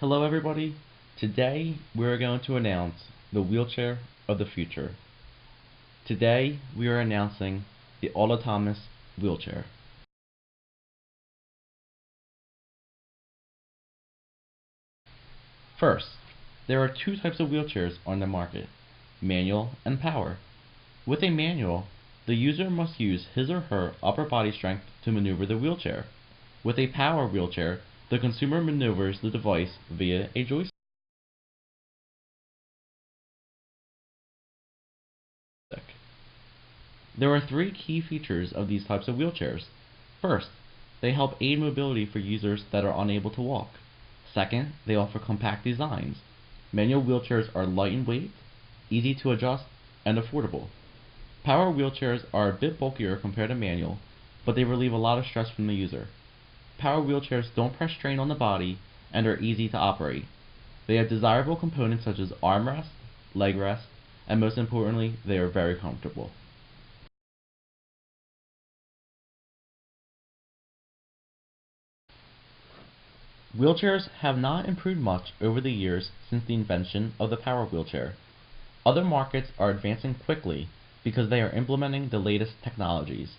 Hello everybody. Today we're going to announce the wheelchair of the future. Today we are announcing the autonomous wheelchair. First, there are two types of wheelchairs on the market, manual and power. With a manual, the user must use his or her upper body strength to maneuver the wheelchair. With a power wheelchair, the consumer maneuvers the device via a joystick. There are three key features of these types of wheelchairs. First, they help aid mobility for users that are unable to walk. Second, they offer compact designs. Manual wheelchairs are light in weight, easy to adjust, and affordable. Power wheelchairs are a bit bulkier compared to manual, but they relieve a lot of stress from the user. Power wheelchairs don't press strain on the body and are easy to operate. They have desirable components such as armrest, leg rest, and most importantly, they are very comfortable. Wheelchairs have not improved much over the years since the invention of the power wheelchair. Other markets are advancing quickly because they are implementing the latest technologies.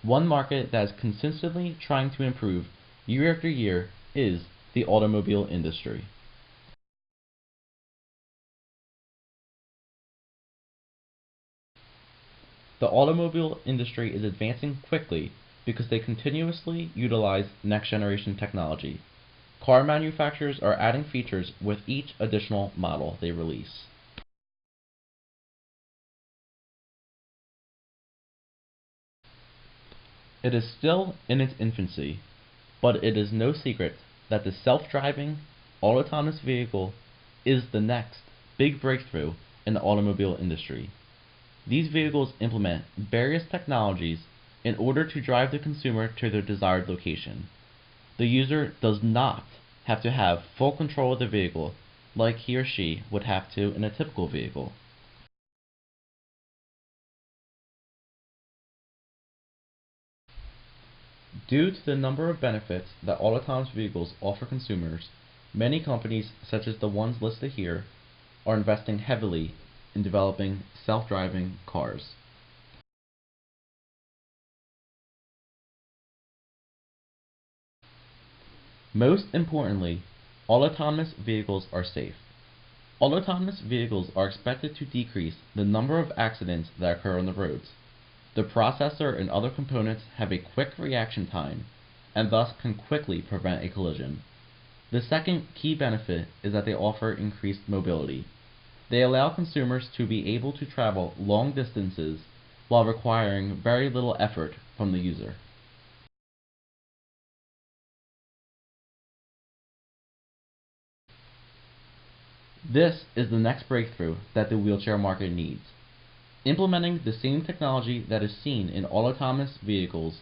One market that is consistently trying to improve year after year is the automobile industry. The automobile industry is advancing quickly because they continuously utilize next generation technology. Car manufacturers are adding features with each additional model they release. It is still in its infancy, but it is no secret that the self-driving, autonomous vehicle is the next big breakthrough in the automobile industry. These vehicles implement various technologies in order to drive the consumer to their desired location. The user does not have to have full control of the vehicle like he or she would have to in a typical vehicle. Due to the number of benefits that autonomous vehicles offer consumers, many companies, such as the ones listed here, are investing heavily in developing self-driving cars. Most importantly, autonomous vehicles are safe. Autonomous vehicles are expected to decrease the number of accidents that occur on the roads. The processor and other components have a quick reaction time and thus can quickly prevent a collision. The second key benefit is that they offer increased mobility. They allow consumers to be able to travel long distances while requiring very little effort from the user. This is the next breakthrough that the wheelchair market needs. Implementing the same technology that is seen in autonomous vehicles,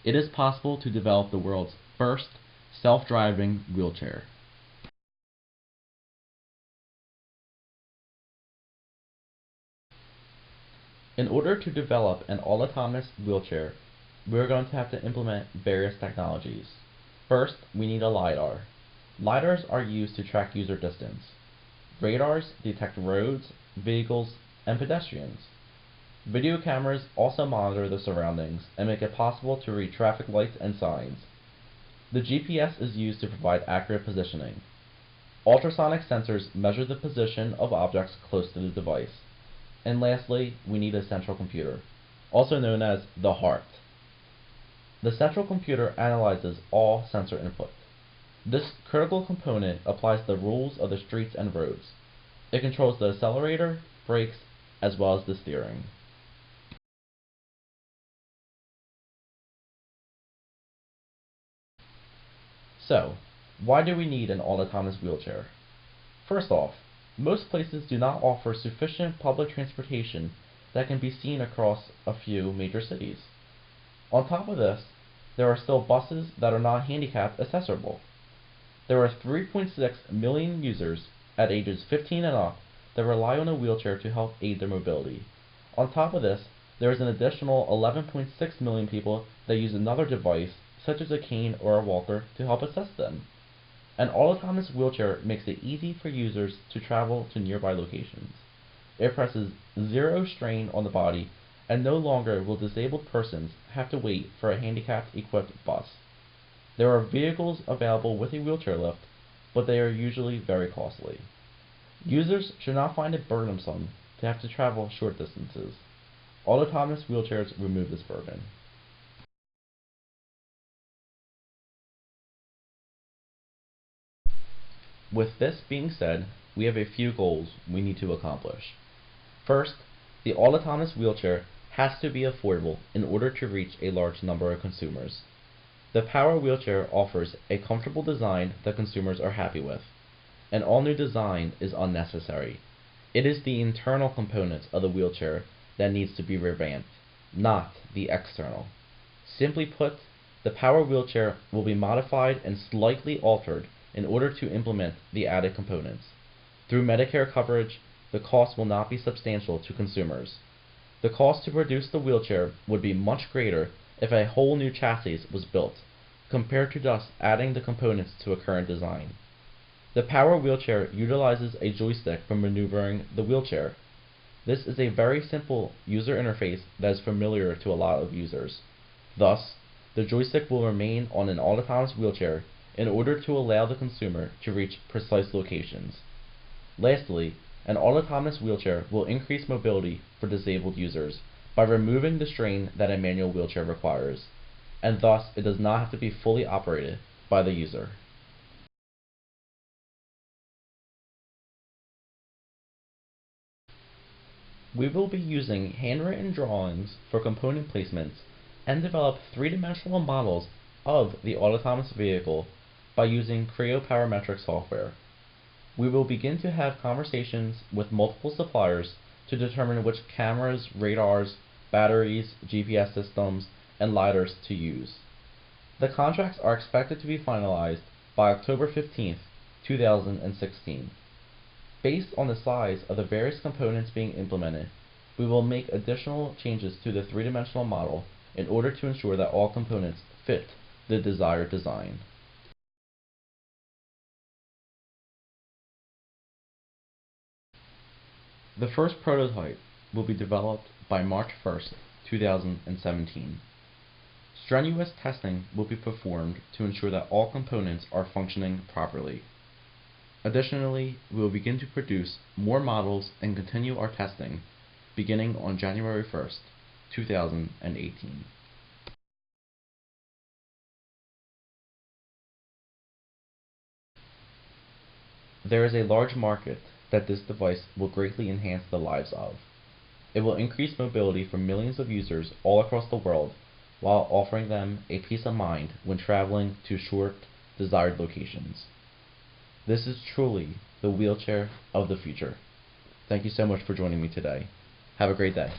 it is possible to develop the world's first self-driving wheelchair. In order to develop an autonomous wheelchair, we're going to have to implement various technologies. First, we need a LiDAR. LiDARs are used to track user distance. Radars detect roads, vehicles, and pedestrians. Video cameras also monitor the surroundings and make it possible to read traffic lights and signs. The GPS is used to provide accurate positioning. Ultrasonic sensors measure the position of objects close to the device. And lastly, we need a central computer, also known as the heart. The central computer analyzes all sensor input. This critical component applies the rules of the streets and roads. It controls the accelerator, brakes, as well as the steering. So, why do we need an autonomous wheelchair? First off, most places do not offer sufficient public transportation that can be seen across a few major cities. On top of this, there are still buses that are not handicap accessible. There are 3.6 million users at ages 15 and up that rely on a wheelchair to help aid their mobility. On top of this, there is an additional 11.6 million people that use another device, such as a cane or a walker, to help assist them. An all-autonomous wheelchair makes it easy for users to travel to nearby locations. It presses zero strain on the body, and no longer will disabled persons have to wait for a handicapped-equipped bus. There are vehicles available with a wheelchair lift, but they are usually very costly. Users should not find it burdensome to have to travel short distances. All-autonomous wheelchairs remove this burden. With this being said, we have a few goals we need to accomplish. First, the all-autonomous wheelchair has to be affordable in order to reach a large number of consumers. The Power Wheelchair offers a comfortable design that consumers are happy with. An all-new design is unnecessary. It is the internal components of the wheelchair that needs to be revamped, not the external. Simply put, the Power Wheelchair will be modified and slightly altered in order to implement the added components. Through Medicare coverage, the cost will not be substantial to consumers. The cost to produce the wheelchair would be much greater if a whole new chassis was built, compared to just adding the components to a current design. The Power Wheelchair utilizes a joystick for maneuvering the wheelchair. This is a very simple user interface that is familiar to a lot of users. Thus, the joystick will remain on an all-autonomous wheelchair in order to allow the consumer to reach precise locations. Lastly, an all-autonomous wheelchair will increase mobility for disabled users by removing the strain that a manual wheelchair requires, and thus it does not have to be fully operated by the user. We will be using handwritten drawings for component placements and develop three-dimensional models of the autonomous vehicle by using Creo parametric software. We will begin to have conversations with multiple suppliers to determine which cameras, radars, batteries, GPS systems, and lidars to use. The contracts are expected to be finalized by October 15, 2016. Based on the size of the various components being implemented, we will make additional changes to the three-dimensional model in order to ensure that all components fit the desired design. The first prototype will be developed by March 1, 2017. Strenuous testing will be performed to ensure that all components are functioning properly. Additionally, we will begin to produce more models and continue our testing beginning on January 1, 2018. There is a large market that this device will greatly enhance the lives of. It will increase mobility for millions of users all across the world while offering them a peace of mind when traveling to short, desired locations. This is truly the wheelchair of the future. Thank you so much for joining me today. Have a great day.